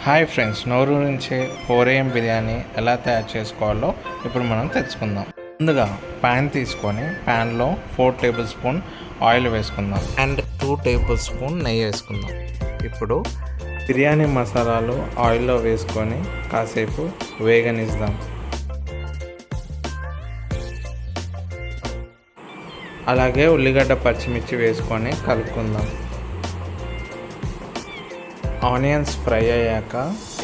Hi friends, నోరు నుంచి 4am biryani ఎలా తయారు చేసుకోవాలో ఇప్పుడు మనం తెలుసుకుందాం. ముందుగా ప్యాన్ తీసుకొని ప్యాన్లో 4 టేబుల్ స్పూన్ ఆయిల్ వేసుకుందాం అండ్ 2 టేబుల్ స్పూన్ నెయ్యి వేసుకుందాం. ఇప్పుడు బిర్యానీ మసాలాలు ఆయిల్లో వేసుకొని కాసేపు వేగనిద్దాం. అలాగే ఉల్లిగడ్డ పచ్చిమిర్చి వేసుకొని కలుపుకుందాం. ఆనియన్స్ ఫ్రై అయ్యాక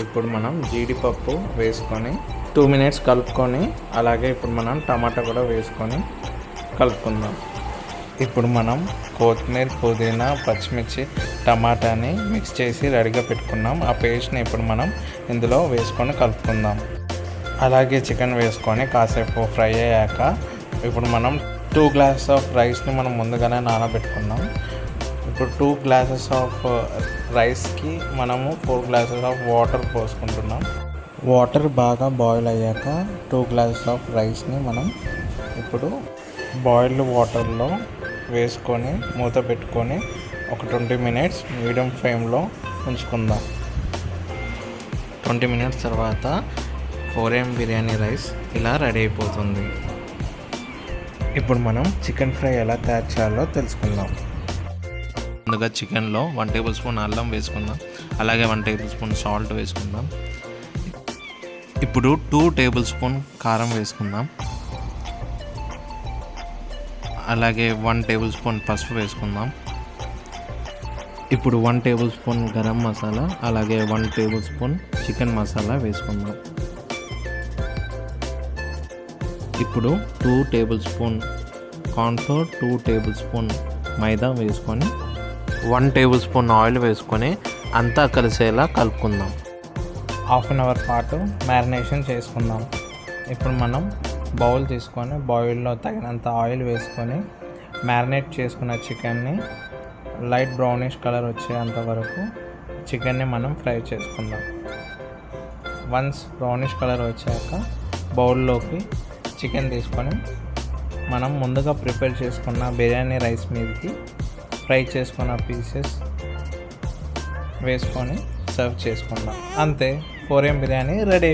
ఇప్పుడు మనం జీడిపప్పు వేసుకొని 2 మినిట్స్ కలుపుకొని, అలాగే ఇప్పుడు మనం టమాటా కూడా వేసుకొని కలుపుకుందాం. ఇప్పుడు మనం కొత్తిమీర, పుదీనా, పచ్చిమిర్చి, టమాటాని మిక్స్ చేసి రెడీగా పెట్టుకున్నాం. ఆ పేస్ట్ని ఇప్పుడు మనం ఇందులో వేసుకొని కలుపుకుందాం. అలాగే చికెన్ వేసుకొని కాసేపు ఫ్రై అయ్యాక ఇప్పుడు మనం 2 గ్లాసెస్ ఆఫ్ రైస్ని మనం ముందుగానే నానబెట్టుకున్నాం. ఇప్పుడు 2 గ్లాసెస్ ఆఫ్ రైస్కి మనము 4 గ్లాసెస్ ఆఫ్ వాటర్ పోసుకుంటున్నాం. వాటర్ బాగా బాయిల్ అయ్యాక 2 గ్లాసెస్ ఆఫ్ రైస్ని మనం ఇప్పుడు బాయిల్డ్ వాటర్లో వేసుకొని మూత పెట్టుకొని ఒక 20 మినిట్స్ మీడియం ఫ్లేమ్లో ఉంచుకుందాం. 20 మినిట్స్ తర్వాత 4am బిర్యానీ రైస్ ఇలా రెడీ అయిపోతుంది. ఇప్పుడు మనం చికెన్ ఫ్రై ఎలా తయారు చేయాలో తెలుసుకుందాం. ముందుగా చికెన్లో 1 టేబుల్ స్పూన్ అల్లం వేసుకుందాం. అలాగే 1 టేబుల్ స్పూన్ సాల్ట్ వేసుకుందాం. ఇప్పుడు 2 టేబుల్ స్పూన్ కారం వేసుకుందాం. అలాగే 1 టేబుల్ స్పూన్ పసుపు వేసుకుందాం. ఇప్పుడు 1 టేబుల్ స్పూన్ గరం మసాలా, అలాగే 1 టేబుల్ స్పూన్ చికెన్ మసాలా వేసుకుందాం. ఇప్పుడు 2 tablespoon cornflour, 2 tablespoon maida వేసుకొని 1 టేబుల్ స్పూన్ ఆయిల్ వేసుకొని అంతా కలిసేలా కలుపుకుందాం. హాఫ్ అన్ అవర్ పాటు మ్యారినేషన్ చేసుకుందాం. ఇప్పుడు మనం బౌల్ తీసుకొని బౌల్లో తగినంత ఆయిల్ వేసుకొని మ్యారినేట్ చేసుకున్న చికెన్ని లైట్ బ్రౌనిష్ కలర్ వచ్చేంత వరకు చికెన్ని మనం ఫ్రై చేసుకుందాం. వన్స్ బ్రౌనిష్ కలర్ వచ్చాక బౌల్లోకి చికెన్ తీసుకొని మనం ముందుగా ప్రిపేర్ చేసుకున్న బిర్యానీ రైస్ మీదకి ఫ్రై చేసుకున్న పీసెస్ వేసుకొని సర్వ్ చేసుకుందాం. అంతే, 4am బిర్యానీ రెడీ.